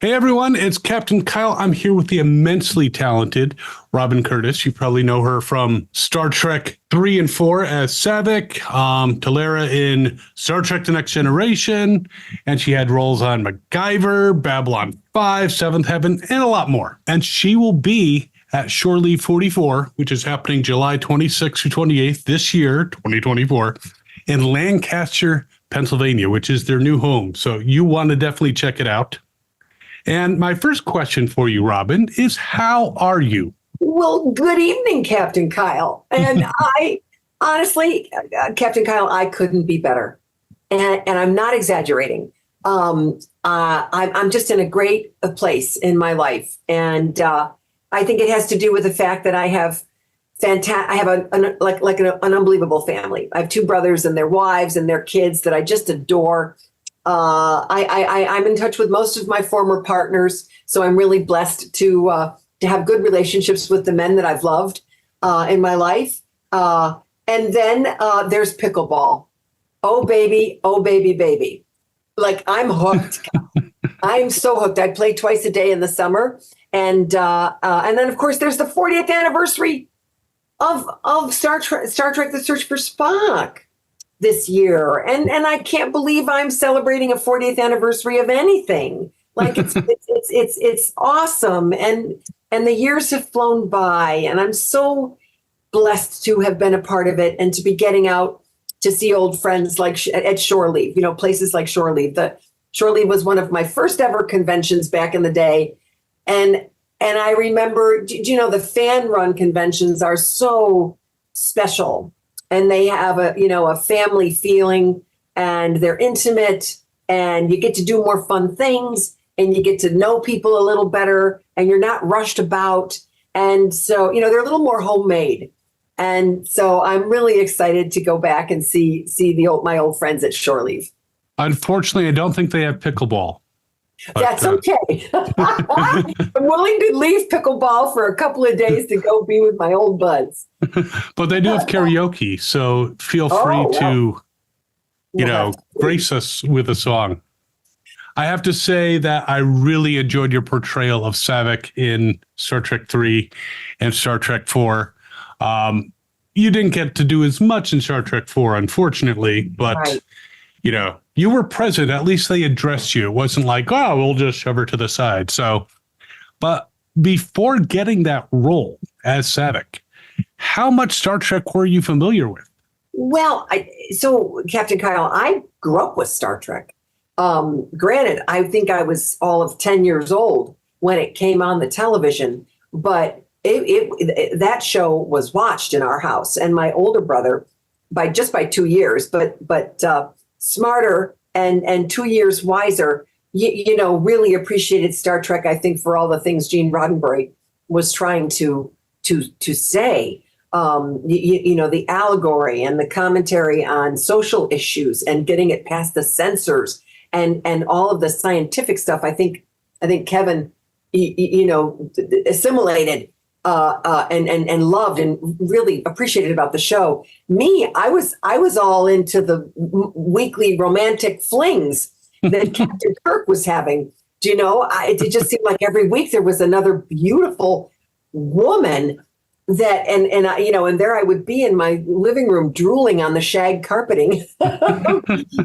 Hey everyone, it's Captain Kyle. I'm here with the immensely talented Robin Curtis. You probably know her from Star Trek 3 and 4 as Saavik, Tallera in Star Trek The Next Generation, and she had roles on MacGyver, Babylon 5, Seventh Heaven, and a lot more. And she will be at Shore Leave 44, which is happening July 26th through 28th this year, 2024, in Lancaster, Pennsylvania, which is their new home. So you want to definitely check it out. And my first question for you, Robin, is how are you? Well, good evening, Captain Kyle. And I honestly, Captain Kyle, I couldn't be better. And I'm not exaggerating. I'm just in a great place in my life. And I think it has to do with the fact that I have an unbelievable family. I have two brothers and their wives and their kids that I just adore. I'm in touch with most of my former partners, so I'm really blessed to have good relationships with the men that I've loved in my life. And then there's pickleball. Oh baby, baby! Like I'm hooked. I'm so hooked. I play twice a day in the summer, and then of course there's the 40th anniversary of Star Trek: The Search for Spock this year, and I can't believe I'm celebrating a 40th anniversary of anything. Like it's awesome, and the years have flown by, and I'm so blessed to have been a part of it and to be getting out to see old friends like at Shore Leave, places like Shore Leave. The Shore Leave was one of my first ever conventions back in the day, and I remember, the fan run conventions are so special. And they have a family feeling, and they're intimate, and you get to do more fun things, and you get to know people a little better, and you're not rushed about. And so, they're a little more homemade. And so I'm really excited to go back and see my old friends at Shore Leave. Unfortunately, I don't think they have pickleball. That's okay. I'm willing to leave pickleball for a couple of days to go be with my old buds. But they do have karaoke, so feel free to, grace us with a song. I have to say that I really enjoyed your portrayal of Saavik in Star Trek 3 and Star Trek 4. You didn't get to do as much in Star Trek 4, unfortunately, but, right. You were present. At least they addressed you. It wasn't like, oh, we'll just shove her to the side. So, but before getting that role as Saavik, how much Star Trek were you familiar with? Well, so Captain Kyle, I grew up with Star Trek. Granted, I think I was all of 10 years old when it came on the television, but that show was watched in our house. And my older brother, by 2 years, but smarter and 2 years wiser, really appreciated Star Trek, I think, for all the things Gene Roddenberry was trying to say. The allegory and the commentary on social issues and getting it past the censors and all of the scientific stuff. I think Kevin, assimilated and loved and really appreciated about the show. Me, I was all into the weekly romantic flings that Captain Kirk was having. It just seemed like every week there was another beautiful woman that, and there I would be in my living room drooling on the shag carpeting,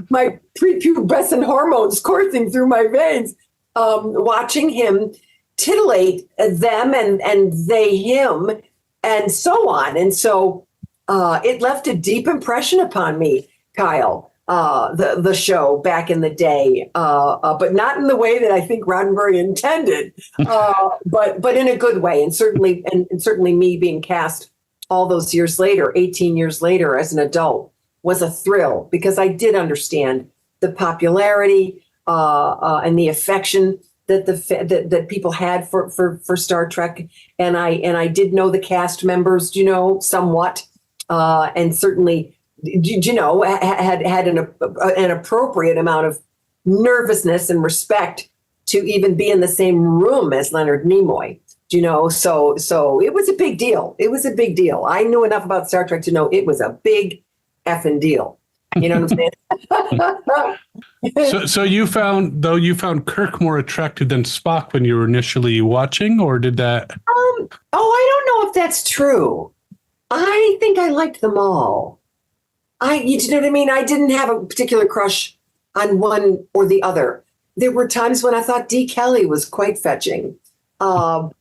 my prepubescent hormones coursing through my veins, watching him titillate them and they him and so on. And so it left a deep impression upon me, Kyle, the show back in the day, but not in the way that I think Roddenberry intended, but in a good way. And certainly me being cast all those years later, 18 years later as an adult, was a thrill because I did understand the popularity and the affection that people had for Star Trek, and I did know the cast members, somewhat, and certainly, had an appropriate amount of nervousness and respect to even be in the same room as Leonard Nimoy. So it was a big deal. It was a big deal. I knew enough about Star Trek to know it was a big effing deal. You know what I'm saying? So you found Kirk more attractive than Spock when you were initially watching, or did that? Oh, I don't know if that's true. I think I liked them all. You know what I mean? I didn't have a particular crush on one or the other. There were times when I thought D. Kelly was quite fetching. And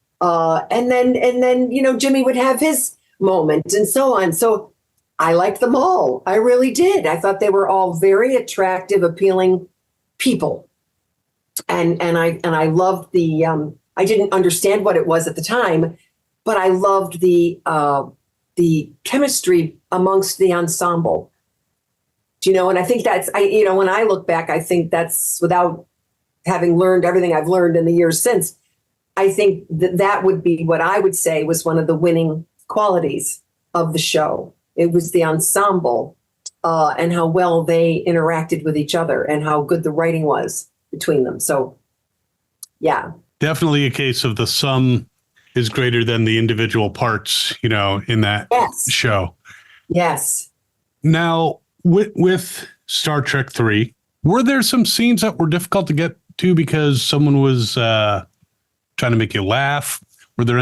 then, Jimmy would have his moment and so on. So I liked them all. I really did. I thought they were all very attractive, appealing people. And I loved I didn't understand what it was at the time, but I loved the chemistry amongst the ensemble. And I think when I look back, I think that's, without having learned everything I've learned in the years since, I think that would be what I would say was one of the winning qualities of the show. It was the ensemble and how well they interacted with each other and how good the writing was between them. So, yeah. Definitely a case of the sum is greater than the individual parts, in that show. Yes. Now, with Star Trek 3, were there some scenes that were difficult to get to because someone was trying to make you laugh? Was there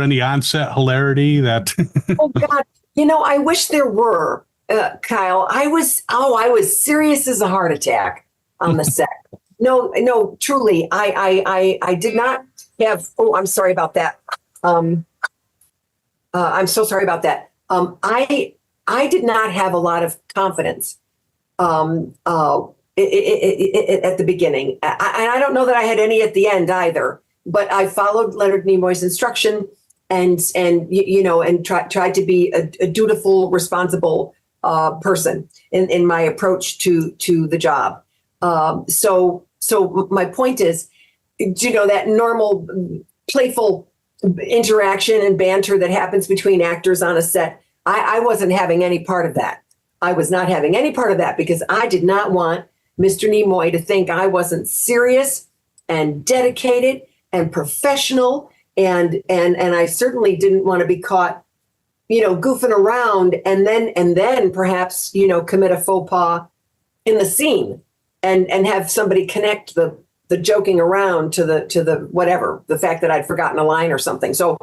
any on-set hilarity that? Oh God. I wish there were, Kyle. I was serious as a heart attack on the set. No, truly. I did not have, I'm sorry about that. I'm so sorry about that. I did not have a lot of confidence at the beginning. And I don't know that I had any at the end either, but I followed Leonard Nimoy's instruction and tried to be a dutiful, responsible person in my approach to the job. So my point is, that normal, playful interaction and banter that happens between actors on a set, I wasn't having any part of that. I was not having any part of that because I did not want Mr. Nimoy to think I wasn't serious and dedicated and professional. And I certainly didn't want to be caught, goofing around and then perhaps, commit a faux pas in the scene and have somebody connect the joking around to the whatever, the fact that I'd forgotten a line or something. So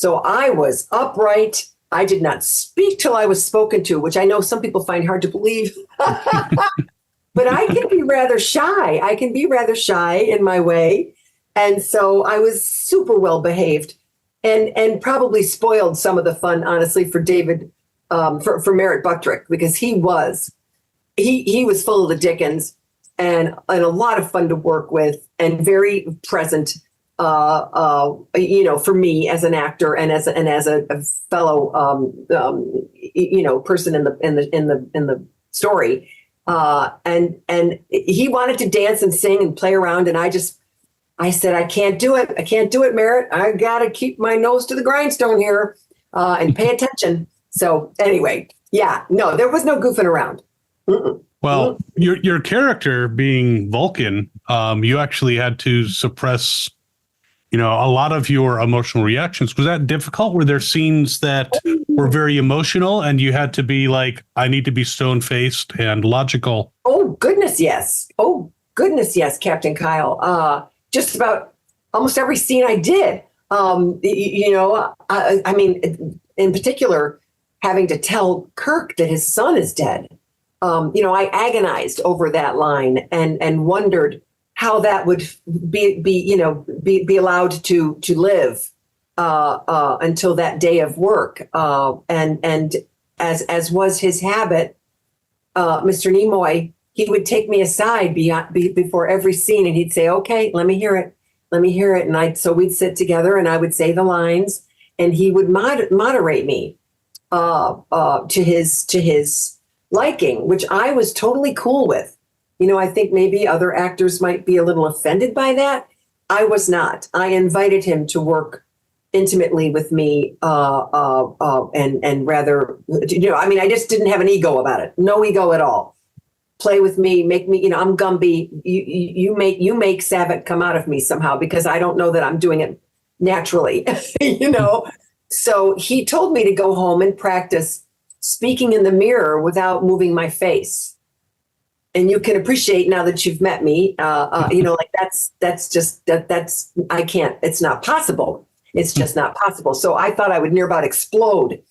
I was upright. I did not speak till I was spoken to, which I know some people find hard to believe. But I can be rather shy in my way. And so I was super well behaved and probably spoiled some of the fun, honestly, for David, for Merritt Buttrick, because he was full of the Dickens and a lot of fun to work with and very present, for me as an actor and as a fellow, person in the story. And he wanted to dance and sing and play around. And I said, I can't do it. I can't do it, Merritt. I got to keep my nose to the grindstone here and pay attention. So anyway, there was no goofing around. Mm-mm. Well, your character being Vulcan, you actually had to suppress, a lot of your emotional reactions. Was that difficult? Were there scenes that were very emotional and you had to be like, I need to be stone-faced and logical? Oh, goodness, yes. Captain Kyle. Just about almost every scene I did. I mean, in particular, having to tell Kirk that his son is dead. I agonized over that line and wondered how that would be allowed to live until that day of work. And as was his habit, Mr. Nimoy, he would take me aside before every scene and he'd say, okay, let me hear it. And so we'd sit together and I would say the lines and he would moderate me to his liking, which I was totally cool with. I think maybe other actors might be a little offended by that. I was not. I invited him to work intimately with me and rather, I just didn't have an ego about it. No ego at all. Play with me, make me, I'm Gumby. You make Saavik come out of me somehow because I don't know that I'm doing it naturally, So he told me to go home and practice speaking in the mirror without moving my face. And you can appreciate now that you've met me, like that's I can't, it's not possible. It's just not possible. So I thought I would near about explode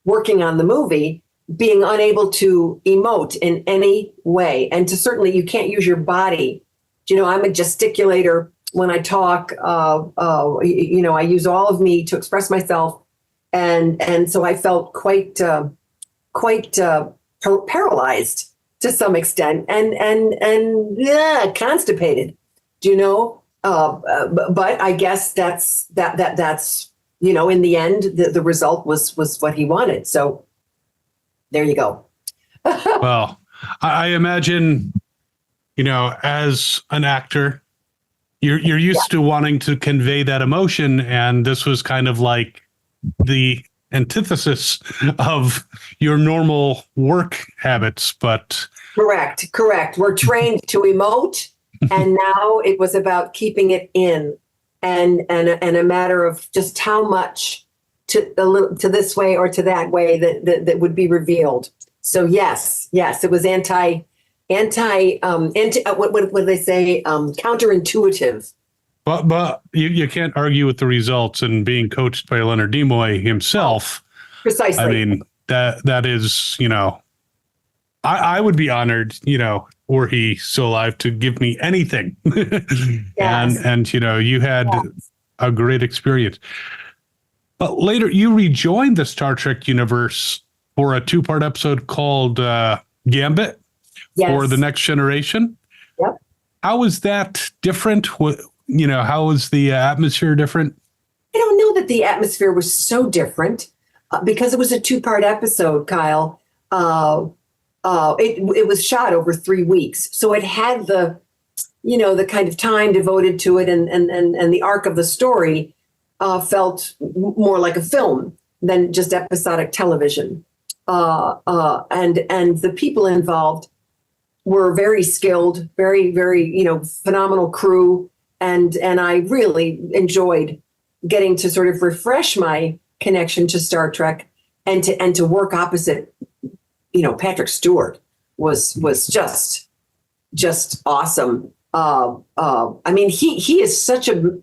working on the movie, being unable to emote in any way. And to certainly, you can't use your body. I'm a gesticulator when I talk. I use all of me to express myself. And so I felt quite paralyzed to some extent, and constipated, but I guess that's in the end, the result was what he wanted. So there you go. Well, I imagine, as an actor, you're used to wanting to convey that emotion, and this was kind of like the antithesis of your normal work habits. But correct. We're trained to emote, and now it was about keeping it in, and a matter of just how much to this way or to that way that would be revealed. So yes, it was anti what do they say, counterintuitive. But you can't argue with the results, and being coached by Leonard Nimoy himself. Precisely. I mean, that is, I would be honored, were he still alive, to give me anything. Yes. and you had a great experience. But later you rejoined the Star Trek universe for a 2-part episode called Gambit for the Next Generation. Yep. How was that different? How was the atmosphere different? I don't know that the atmosphere was so different because it was a 2-part episode, Kyle. It was shot over 3 weeks. So it had the kind of time devoted to it, and the arc of the story felt more like a film than just episodic television. And the people involved were very skilled, very, very, phenomenal crew. And I really enjoyed getting to sort of refresh my connection to Star Trek and to work opposite, Patrick Stewart was just awesome. I mean, he is such a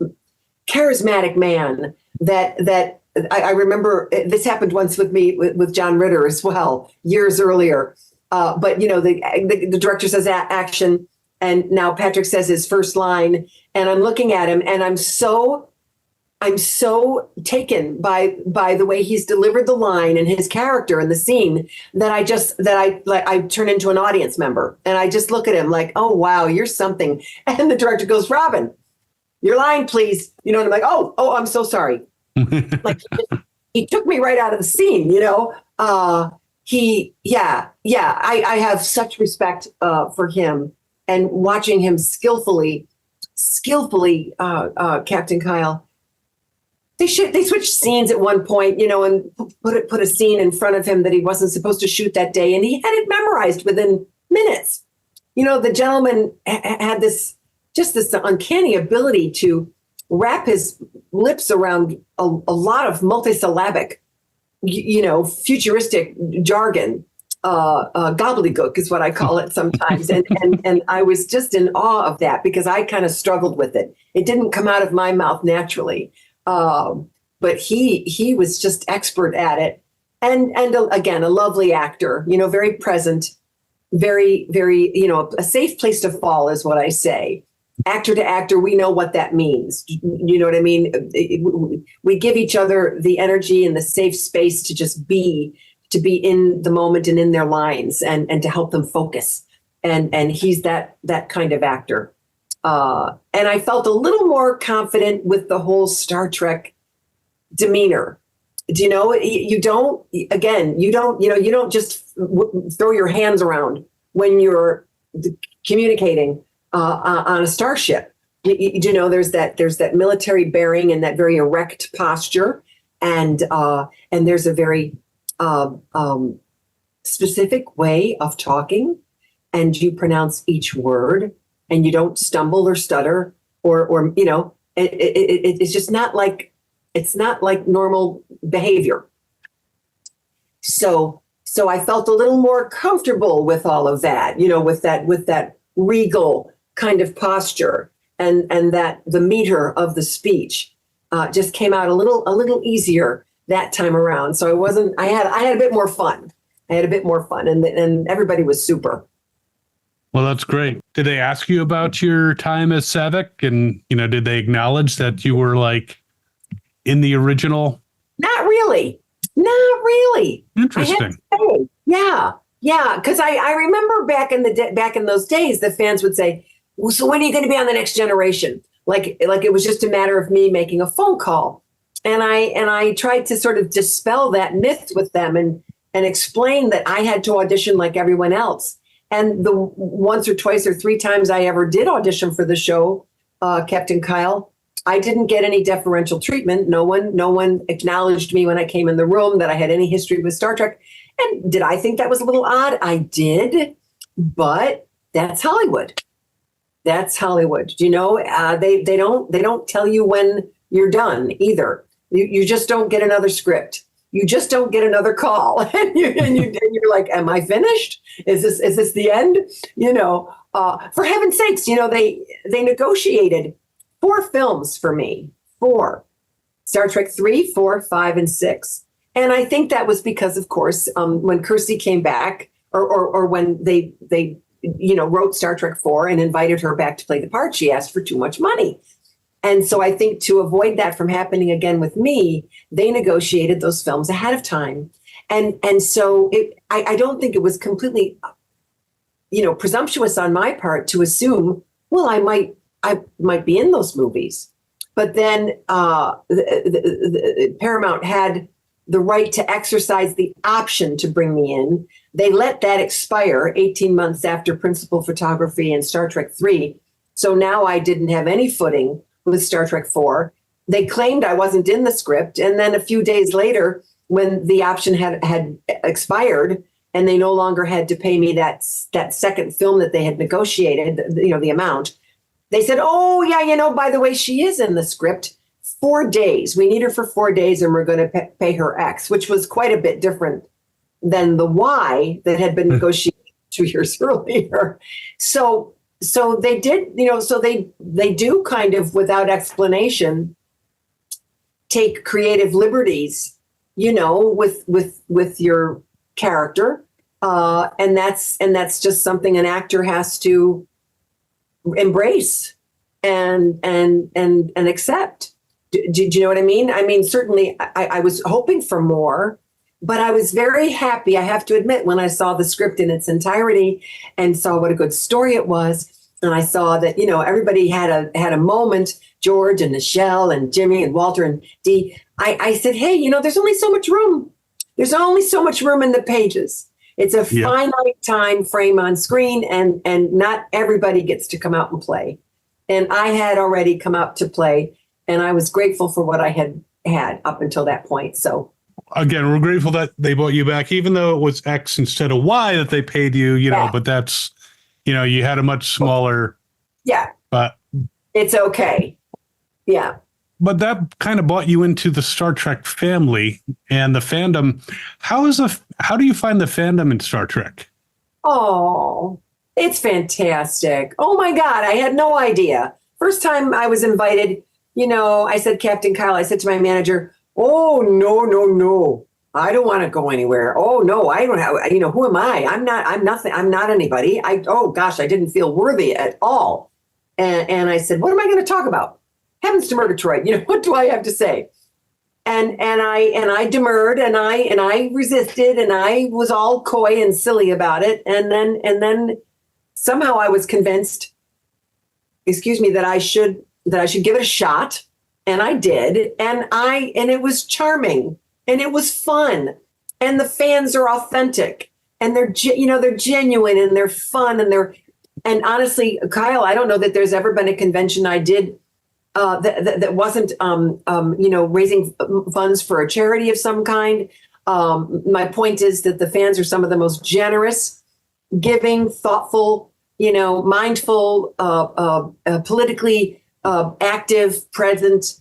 charismatic man that I remember this happened once with me with John Ritter as well, years earlier. But the director says action, and now Patrick says his first line, and I'm looking at him, and I'm so taken by the way he's delivered the line and his character and the scene that I turn into an audience member, and I just look at him like, oh wow, you're something. And the director goes, Robin, your line, please. And I'm like, oh, I'm so sorry. Like he took me right out of the scene. I have such respect for him, and watching him skillfully, Captain Kyle. They switched scenes at one point, and put a scene in front of him that he wasn't supposed to shoot that day, and he had it memorized within minutes. The gentleman had this uncanny ability to wrap his lips around a lot of multisyllabic, futuristic jargon. Gobbledygook is what I call it sometimes. And I was just in awe of that because I kind of struggled with it. It didn't come out of my mouth naturally. But he was just expert at it. And again, a lovely actor, very present, very, very, a safe place to fall is what I say. Actor to actor, we know what that means. You know what I mean? We give each other the energy and the safe space to just be in the moment and in their lines and to help them focus. And he's that kind of actor. And I felt a little more confident with the whole Star Trek demeanor. You don't just throw your hands around when you're communicating on a starship. There's that military bearing and that very erect posture, and there's a very specific way of talking, and you pronounce each word, and you don't stumble or stutter, or it's just not like normal behavior. So So I felt a little more comfortable with all of that, with that regal kind of posture, and that the meter of the speech just came out a little easier that time around. So I had a bit more fun. And everybody was super. Well, that's great. Did they ask you about your time as Saavik? And, did they acknowledge that you were like in the original? Not really. Interesting. Yeah. Because I remember back in those days, the fans would say, well, so when are you going to be on the next generation? Like it was just a matter of me making a phone call. And I tried to sort of dispel that myth with them and explain that I had to audition like everyone else. And the once or twice or three times I ever did audition for the show, Captain Kyle, I didn't get any deferential treatment. No one acknowledged me when I came in the room that I had any history with Star Trek. And did I think that was a little odd? I did, but that's Hollywood. They don't tell you when you're done either. You just don't get another script. You just don't get another call, and you're like, "Am I finished? Is this the end?" For heaven's sakes, they negotiated 4 films for me. 4: Star Trek 3, 4, 5, and 6. And I think that was because, of course, when Kirsty came back, or when they wrote Star Trek 4 and invited her back to play the part, she asked for too much money. And so I think to avoid that from happening again with me, they negotiated those films ahead of time. And so I don't think it was completely, presumptuous on my part to assume, well, I might be in those movies. But then the Paramount had the right to exercise the option to bring me in. They let that expire 18 months after principal photography in Star Trek 3. So now I didn't have any footing with Star Trek 4. They claimed I wasn't in the script. And then a few days later, when the option had expired and they no longer had to pay me that second film that they had negotiated, the amount, they said, oh, yeah, by the way, she is in the script. 4 days. We need her for 4 days and we're going to pay her X, which was quite a bit different than the Y that had been negotiated 2 years earlier. So they did, so they do kind of without explanation take creative liberties, with your character. And that's just something an actor has to embrace and accept. Do you know what I mean? I mean, certainly I was hoping for more, but I was very happy, I have to admit, when I saw the script in its entirety and saw what a good story it was. And I saw that, everybody had a moment, George and Nichelle and Jimmy and Walter and Dee. I said, hey, there's only so much room. There's only so much room in the pages. It's a finite time frame on screen, and not everybody gets to come out and play. And I had already come out to play, and I was grateful for what I had up until that point. So again, we're grateful that they brought you back, even though it was X instead of Y that they paid you, but that's, you had a much smaller. Yeah. But it's okay. Yeah. But that kind of brought you into the Star Trek family and the fandom. How do you find the fandom in Star Trek? Oh, it's fantastic. Oh my God. I had no idea. First time I was invited, I said, Captain Kyle, I said to my manager, oh, no. I don't want to go anywhere. Oh no, I don't have, who am I? I'm nothing. I'm not anybody. Oh gosh, I didn't feel worthy at all. And I said, what am I going to talk about? Heavens to Murgatroyd. What do I have to say? And I demurred and I resisted and I was all coy and silly about it. And then somehow I was convinced, that I should give it a shot. And I did. And it was charming and it was fun. And the fans are authentic and they're genuine and they're fun and honestly, Kyle, I don't know that there's ever been a convention I did that wasn't, raising funds for a charity of some kind. My point is that the fans are some of the most generous, giving, thoughtful, mindful, politically active, present,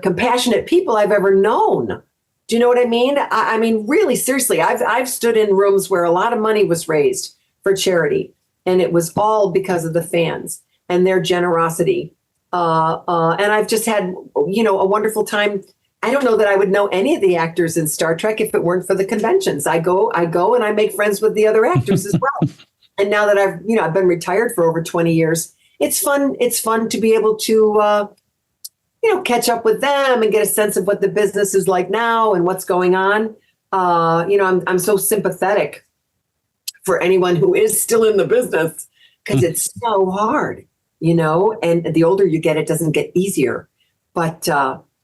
compassionate people I've ever known. Do you know what I mean? I mean, really, seriously, I've stood in rooms where a lot of money was raised for charity, and it was all because of the fans and their generosity. And I've just had, a wonderful time. I don't know that I would know any of the actors in Star Trek if it weren't for the conventions. I go and I make friends with the other actors as well. And now that I've been retired for over 20 years, it's fun. It's fun to be able to, catch up with them and get a sense of what the business is like now and what's going on. I'm so sympathetic for anyone who is still in the business because it's so hard, and the older you get, it doesn't get easier. But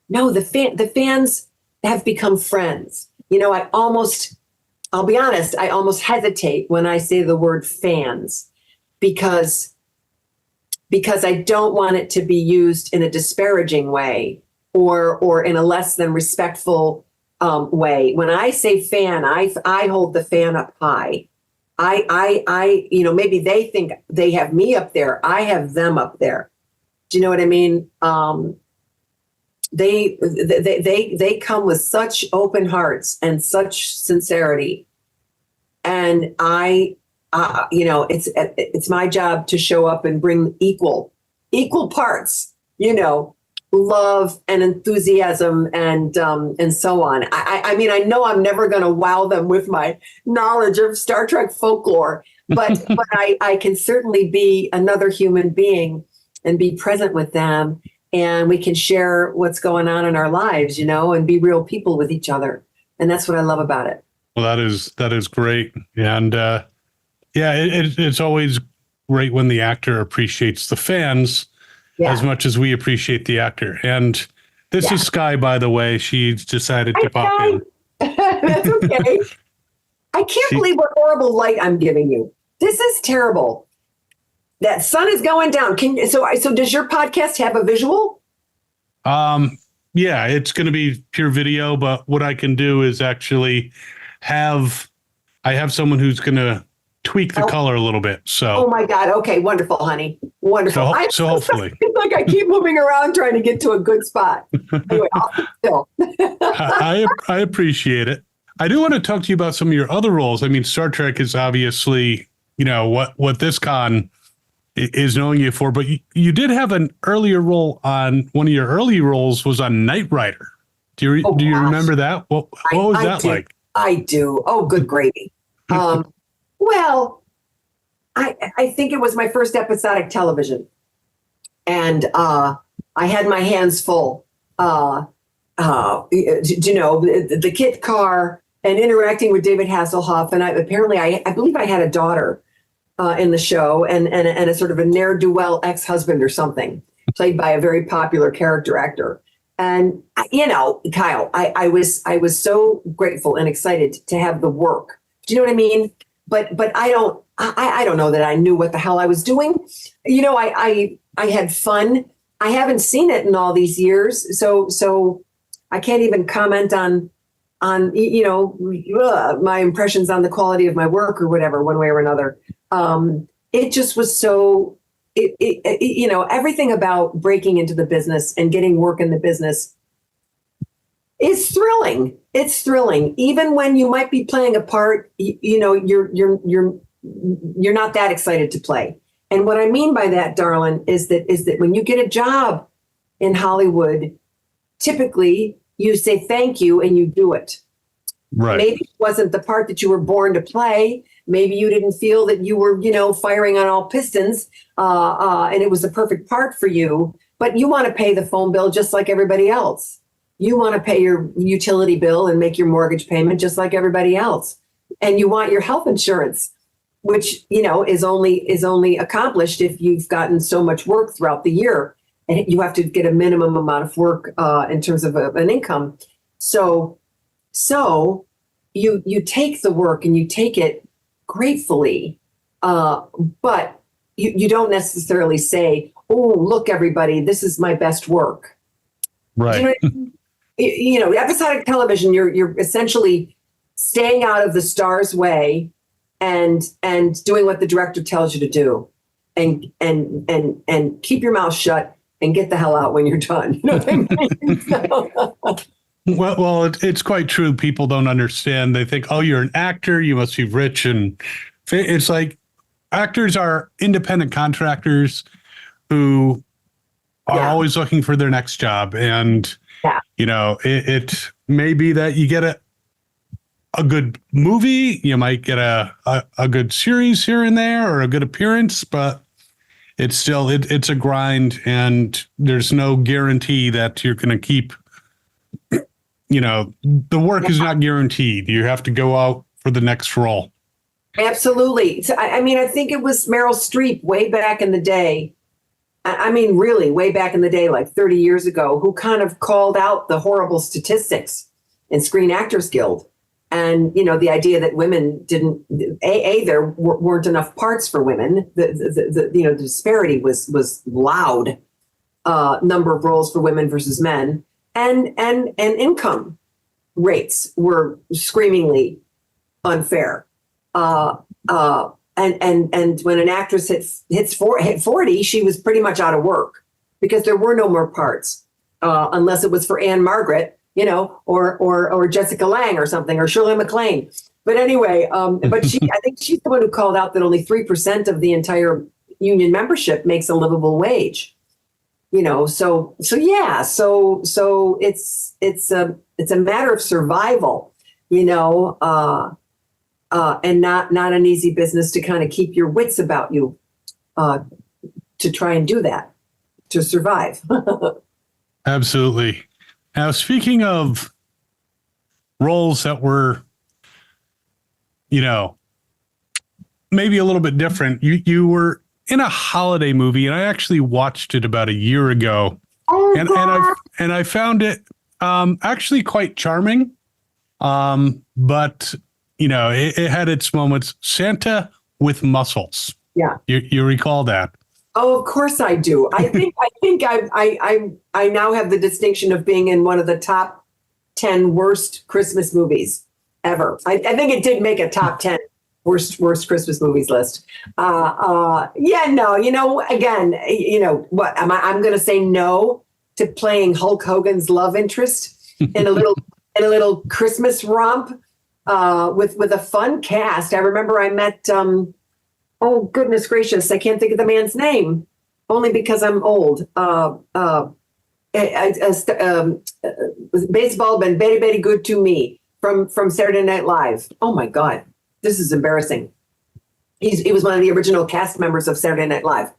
no, the fans have become friends. I'll be honest, I almost hesitate when I say the word fans because I don't want it to be used in a disparaging way or in a less than respectful way. When I say fan, I hold the fan up high. Maybe they think they have me up there. I have them up there. Do you know what I mean? They come with such open hearts and such sincerity. And it's my job to show up and bring equal parts, love and enthusiasm and so on. I mean, I know I'm never going to wow them with my knowledge of Star Trek folklore, but I can certainly be another human being and be present with them. And we can share what's going on in our lives, and be real people with each other. And that's what I love about it. Well, that is great. And it's always great when the actor appreciates the fans as much as we appreciate the actor. And this is Sky, by the way. She's decided to pop in. That's okay. I can't believe what horrible light I'm giving you. This is terrible. That sun is going down. So does your podcast have a visual? Yeah, it's going to be pure video, but what I can do is actually have someone who's going to tweak the color a little bit. So, oh my God. Okay. Wonderful, honey. Wonderful. So hopefully it's like I keep moving around trying to get to a good spot. Anyway, still. I appreciate it. I do want to talk to you about some of your other roles. I mean, Star Trek is obviously, what this con is knowing you for, but you did have an earlier role on one of your early roles was on Knight Rider. Do you remember that? What was that like? I do. Oh, good gravy. Well, I think it was my first episodic television, and I had my hands full. The kit car and interacting with David Hasselhoff, and I believe I had a daughter in the show, and a sort of a ne'er-do-well ex-husband or something, played by a very popular character actor. And Kyle, I was so grateful and excited to have the work. Do you know what I mean? But I don't know that I knew what the hell I was doing. I had fun. I haven't seen it in all these years, so I can't even comment on my impressions on the quality of my work or whatever, one way or another. It just was so. Everything about breaking into the business and getting work in the business is thrilling. It's thrilling, even when you might be playing a part. You're not that excited to play. And what I mean by that, darling, is that when you get a job in Hollywood, typically you say thank you and you do it. Right. Maybe it wasn't the part that you were born to play. Maybe you didn't feel that you were, firing on all pistons, and it was the perfect part for you. But you want to pay the phone bill just like everybody else. You want to pay your utility bill and make your mortgage payment just like everybody else. And you want your health insurance, which, is only accomplished if you've gotten so much work throughout the year. And you have to get a minimum amount of work in terms of an income. So you take the work and you take it gratefully, but you don't necessarily say, "Oh, look, everybody, this is my best work." Right. Episodic television, you're essentially staying out of the star's way and doing what the director tells you to do, and keep your mouth shut and get the hell out when you're done. You know what I mean? It's quite true. People don't understand. They think, oh, you're an actor, you must be rich. And it's like actors are independent contractors who are always looking for their next job. And, it may be that you get a good movie, you might get a good series here and there or a good appearance, but it's still, it's a grind, and there's no guarantee that you're going to keep, the work is not guaranteed. You have to go out for the next role. Absolutely. So, I think it was Meryl Streep way back in the day. Really way back in the day, like 30 years ago, who kind of called out the horrible statistics in Screen Actors Guild. And, the idea that women didn't, there weren't enough parts for women. The disparity was loud, number of roles for women versus men, and income rates were screamingly unfair. And when an actress hit 40, she was pretty much out of work because there were no more parts, unless it was for Anne Margaret, or Jessica Lange or something, or Shirley MacLaine. But anyway, I think she's the one who called out that only 3% of the entire union membership makes a livable wage. So it's a matter of survival, and not an easy business to kind of keep your wits about you, to try and do that, to survive. Absolutely. Now, speaking of roles that were, maybe a little bit different, you were in a holiday movie, and I actually watched it about a year ago, and I found it actually quite charming, but it had its moments. Santa with Muscles. Yeah, you recall that? Oh, of course I do. I think I now have the distinction of being in one of the top 10 worst Christmas movies ever. I think it did make a top 10 worst Christmas movies list. Again, what I'm going to say no to playing Hulk Hogan's love interest in a little Christmas romp with a fun cast. I remember I met. Oh, goodness gracious. I can't think of the man's name, only because I'm old. Baseball been very, very good to me from Saturday Night Live. Oh, my God. This is embarrassing. He was one of the original cast members of Saturday Night Live.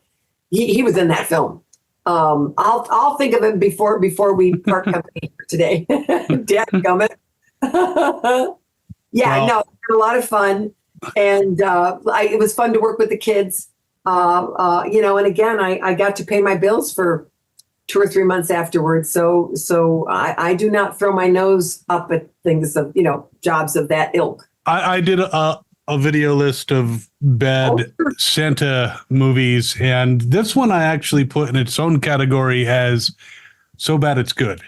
He was in that film. I'll think of him before we part company for today. Dadgummit. No, a lot of fun. And it was fun to work with the kids, and again, I got to pay my bills for 2 or 3 months afterwards. So I do not throw my nose up at things of, jobs of that ilk. I did a video list of bad Santa movies, and this one I actually put in its own category as so bad it's good.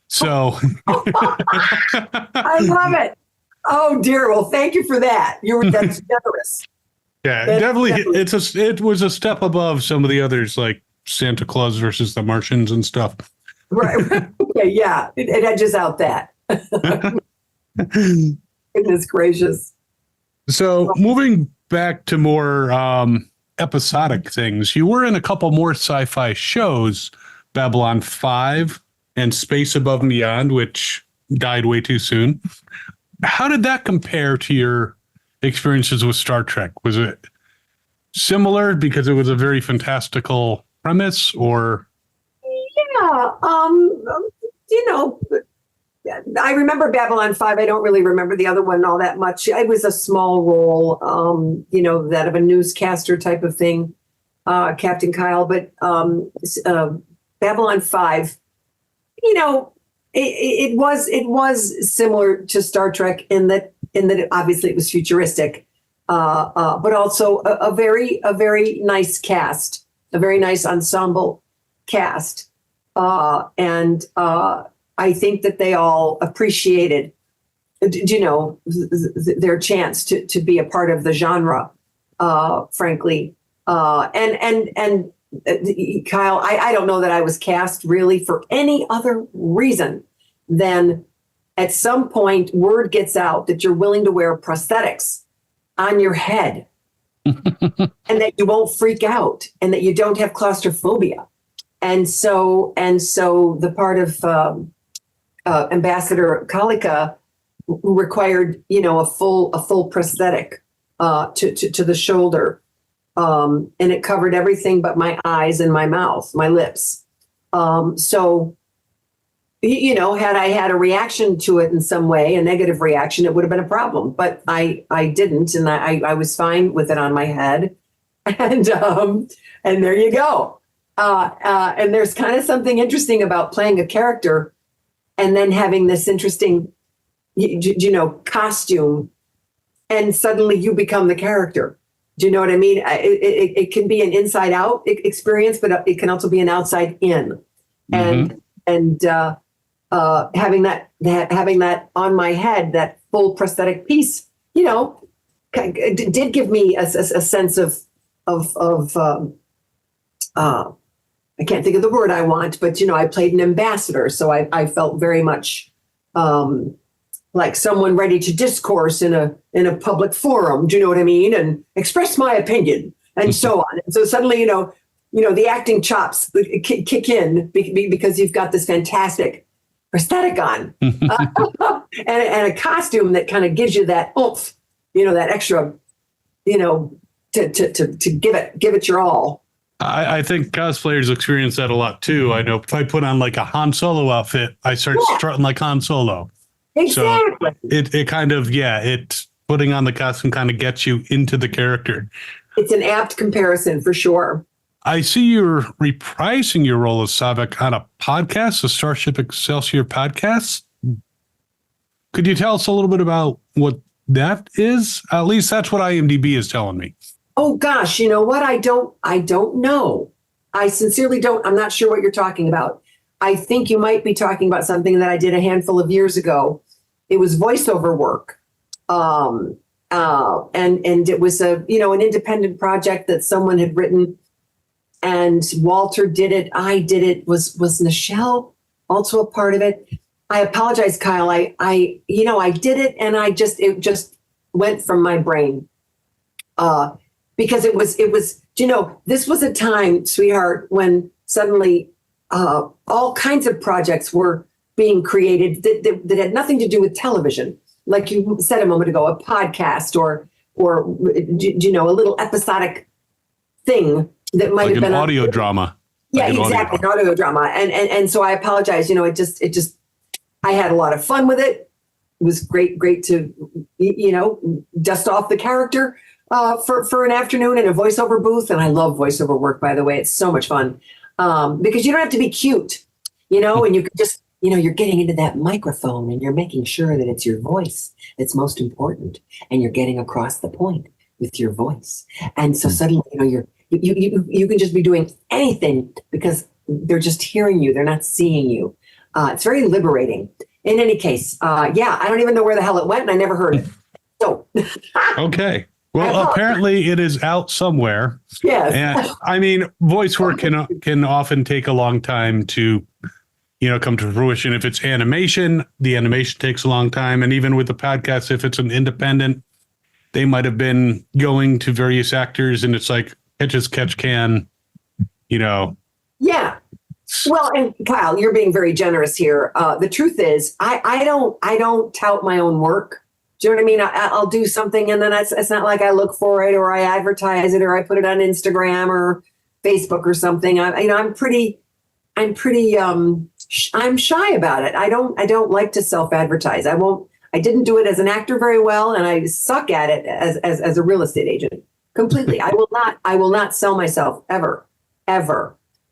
So I love it. Oh dear. Well, thank you for that. That's generous. Yeah, definitely. It was a step above some of the others, like Santa Claus versus the Martians and stuff. Right. Okay, yeah. It edges out that. Goodness gracious. So moving back to more episodic things, you were in a couple more sci-fi shows, Babylon 5 and Space Above and Beyond, which died way too soon. How did that compare to your experiences with Star Trek? Was it similar because it was a very fantastical premise, or? Yeah, I remember Babylon 5. I don't really remember the other one all that much. It was a small role, that of a newscaster type of thing, Captain Kyle. But Babylon 5, it was similar to Star Trek in that obviously it was futuristic, but also a very nice cast, a very nice ensemble cast, and I think that they all appreciated, their chance to be a part of the genre, frankly, and Kyle, I don't know that I was cast really for any other reason than at some point, word gets out that you're willing to wear prosthetics on your head and that you won't freak out and that you don't have claustrophobia. And so the part of Ambassador Kalika required, a full prosthetic to the shoulder. And it covered everything but my eyes and my mouth, my lips. Had I had a reaction to it in some way, a negative reaction, it would have been a problem. But I didn't, and I was fine with it on my head. And there you go. And there's kind of something interesting about playing a character and then having this interesting, costume, and suddenly you become the character. Do you know what I mean? It can be an inside out experience, but it can also be an outside in. And having that on my head, that full prosthetic piece, did give me a sense of I can't think of the word I want, but I played an ambassador, so I felt very much like someone ready to discourse in a public forum. Do you know what I mean? And express my opinion and so on. And so suddenly, the acting chops kick in because you've got this fantastic prosthetic on and a costume that kind of gives you that oomph, that extra, to give it your all. I think cosplayers experience that a lot too. I know if I put on like a Han Solo outfit, I start strutting like Han Solo. Exactly. So it kind of, putting on the costume kind of gets you into the character. It's an apt comparison for sure. I see you're reprising your role as Saavik on a podcast, the Starship Excelsior podcast. Could you tell us a little bit about what that is? At least that's what IMDb is telling me. Oh gosh, you know what? I don't know. I sincerely don't. I'm not sure what you're talking about. I think you might be talking about something that I did a handful of years ago. It was voiceover work. And it was an independent project that someone had written, and Walter did it. I did it. Was Nichelle also a part of it? I apologize, Kyle. I did it, and it just went from my brain. Because it was, this was a time, sweetheart, when suddenly all kinds of projects were being created that had nothing to do with television. Like you said a moment ago, a podcast or a little episodic thing that might have been an audio drama. Yeah, exactly. An audio drama. And so I apologize. It just, I had a lot of fun with it. It was great to, dust off the character for an afternoon in a voiceover booth. And I love voiceover work, by the way. It's so much fun because you don't have to be cute, and you can just, you're getting into that microphone and you're making sure that it's your voice that's most important, and you're getting across the point with your voice. And so suddenly, you can just be doing anything because they're just hearing you. They're not seeing you. It's very liberating. In any case, I don't even know where the hell it went, and I never heard it. So, okay. Well, apparently it is out somewhere. Yes. And I mean, voice work can often take a long time to, come to fruition. If it's animation, the animation takes a long time. And even with the podcast, if it's an independent, they might have been going to various actors, and it's like catch can, Yeah. Well, and Kyle, you're being very generous here. The truth is, I don't tout my own work. Do you know what I mean? I'll do something, and then it's not like I look for it or I advertise it or I put it on Instagram or Facebook or something. I'm shy about it. I don't like to self-advertise. I didn't do it as an actor very well, and I suck at it as a real estate agent completely. I will not sell myself ever.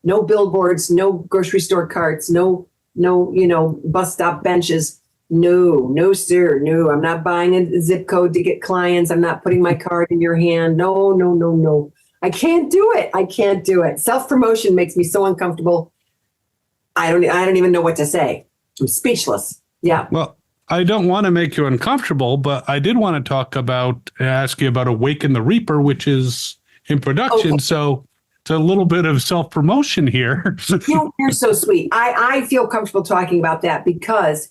No billboards, no grocery store carts, no bus stop benches. No, sir. No, I'm not buying a zip code to get clients. I'm not putting my card in your hand. No. I can't do it. Self-promotion makes me so uncomfortable. I don't even know what to say. I'm speechless. Yeah. Well, I don't want to make you uncomfortable, but I did want to ask you about Awaken the Reaper, which is in production. Okay. So it's a little bit of self-promotion here. You're so sweet. I feel comfortable talking about that because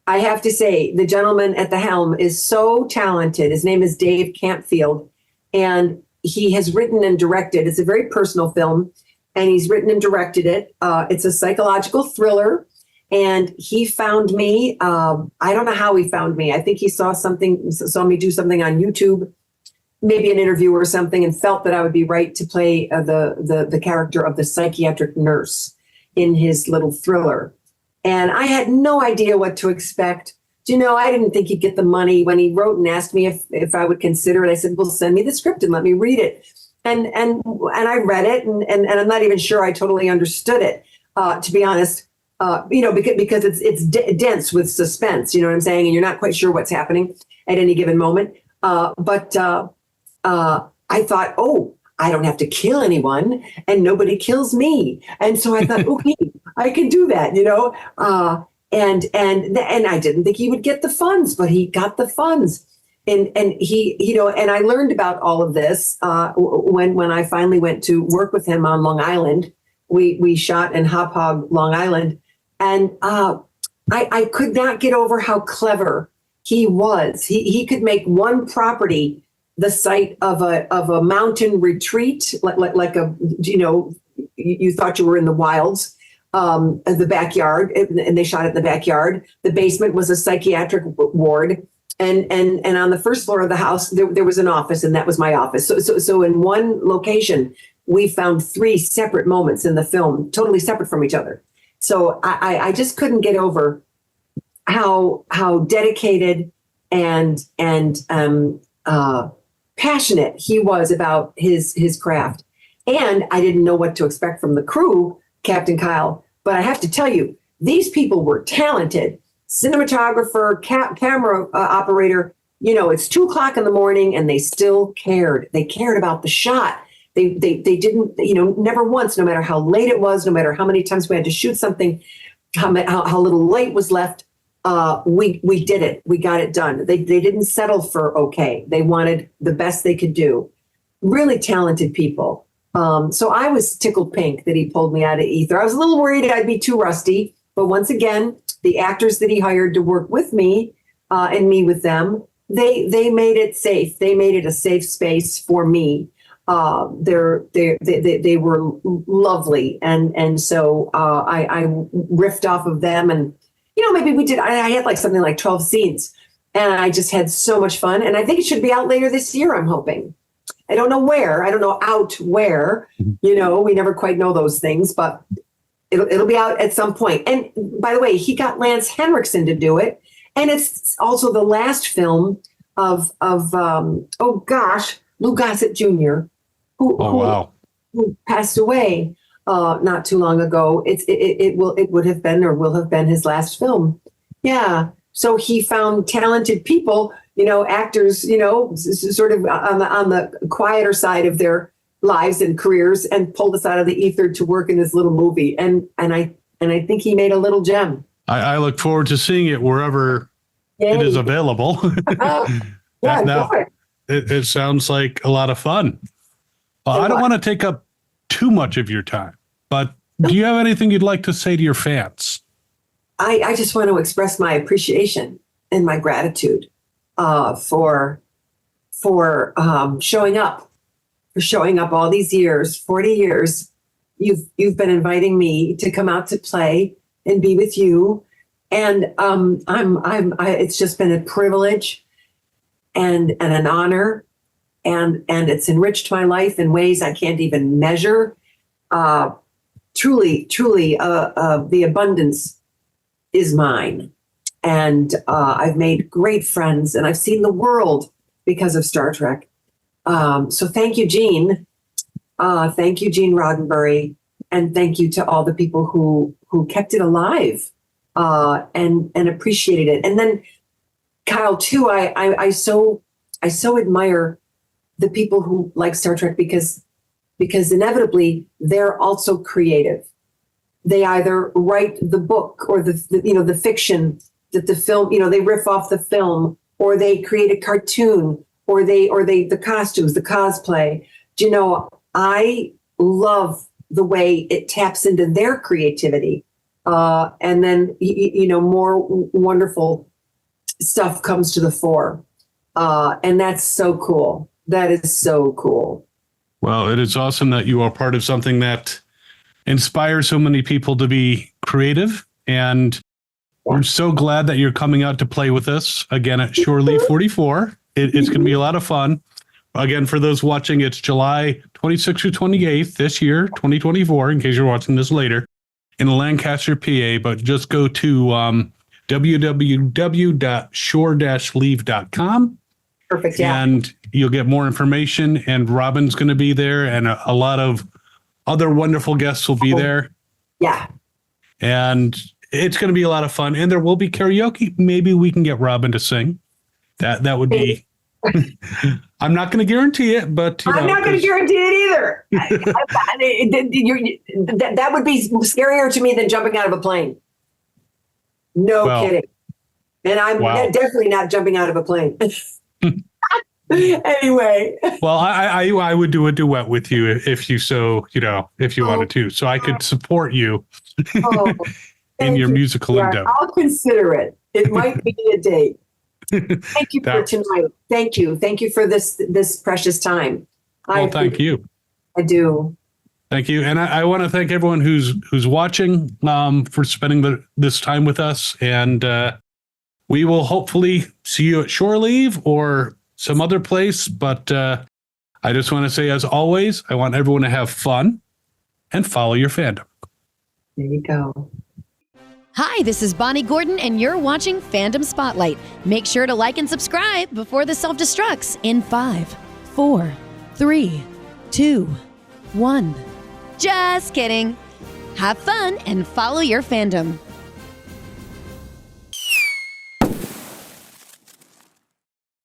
I have to say, the gentleman at the helm is so talented. His name is Dave Campfield, and he has written and directed. It's a very personal film, and he's written and directed it. It's a psychological thriller, and he found me. I don't know how he found me. I think he saw me do something on YouTube, maybe an interview or something, and felt that I would be right to play the character of the psychiatric nurse in his little thriller. And I had no idea what to expect. I didn't think he'd get the money. When he wrote and asked me if I would consider it, I said, well, send me the script and let me read it. And I read it, and I'm not even sure I totally understood it, to be honest, because it's dense with suspense, you know what I'm saying? And you're not quite sure what's happening at any given moment. But I thought, oh, I don't have to kill anyone and nobody kills me. And so I thought, okay, I can do that, and I didn't think he would get the funds, but he got the funds. And he, and I learned about all of this when I finally went to work with him on Long Island. We shot in Hop Hog, Long Island. And I could not get over how clever he was. He could make one property the site of a mountain retreat, like you thought you were in the wilds, the backyard, and they shot it in the backyard. The basement was a psychiatric ward, and on the first floor of the house there was an office, and that was my office. So in one location we found 3 separate moments in the film, totally separate from each other. So I just couldn't get over how dedicated and passionate he was about his craft. And I didn't know what to expect from the crew, Captain Kyle, but I have to tell you, these people were talented. Cinematographer, camera operator, it's 2:00 in the morning and they still cared. They cared about the shot. They didn't, never once, no matter how late it was, no matter how many times we had to shoot something, how little light was left, we did it. We got it done. They didn't settle for okay. They wanted the best they could do. Really talented people. So I was tickled pink that he pulled me out of ether. I was a little worried I'd be too rusty, but once again, the actors that he hired to work with me and me with them, they made it safe. They made it a safe space for me. They were lovely, and so I riffed off of them, and maybe we did. I had something like 12 scenes, and I just had so much fun. And I think it should be out later this year, I'm hoping. I don't know where. I don't know out where. We never quite know those things, but it'll be out at some point. And by the way, he got Lance Henriksen to do it, and it's also the last film of Lou Gossett Jr., who passed away not too long ago. It would have been or will have been his last film. Yeah. So he found talented people, actors, sort of on the quieter side of their lives and careers, and pulled us out of the ether to work in this little movie. And I think he made a little gem. I look forward to seeing it wherever it is available. It sounds like a lot of fun. I don't want to take up too much of your time, but do you have anything you'd like to say to your fans? I just want to express my appreciation and my gratitude for showing up, all these years, 40 years. You've been inviting me to come out to play and be with you, and it's just been a privilege and an honor. And it's enriched my life in ways I can't even measure. Truly, the abundance is mine. And I've made great friends, and I've seen the world because of Star Trek. So thank you, Gene. Thank you, Gene Roddenberry. And thank you to all the people who kept it alive and appreciated it. And then, Kyle, too, I so admire the people who like Star Trek because inevitably they're also creative. They either write the book or the fiction that the film, they riff off the film, or they create a cartoon, or the costumes, the cosplay. I love the way it taps into their creativity. And then, more wonderful stuff comes to the fore. And that's so cool. That is so cool. Well, it is awesome that you are part of something that inspires so many people to be creative. And we're so glad that you're coming out to play with us again at Shore Leave 44. It's going to be a lot of fun. Again, for those watching, it's July 26th or 28th this year, 2024, in case you're watching this later, in Lancaster, PA. But just go to www.shore-leave.com. Perfect. Yeah. And you'll get more information. And Robin's going to be there, and a lot of other wonderful guests will be there. Yeah. And it's going to be a lot of fun. And there will be karaoke. Maybe we can get Robin to sing. That would be. I'm not going to guarantee it, but I'm not going to guarantee it either. That would be scarier to me than jumping out of a plane. No kidding. And I'm definitely not jumping out of a plane. Anyway. Well, I would do a duet with you if you wanted to, so I could support you in your musical endeavor. I'll consider it. It might be a date. Thank you for tonight. Thank you. Thank you for this precious time. Well, thank you. I do. Thank you. And I want to thank everyone who's watching for spending this time with us. And we will hopefully see you at Shore Leave or some other place. But I just want to say, as always, I want everyone to have fun and follow your fandom. There you go. Hi, this is Bonnie Gordon, and you're watching Fandom Spotlight. Make sure to like and subscribe before the self-destructs in 5, 4, 3, 2, 1. Just kidding. Have fun and follow your fandom.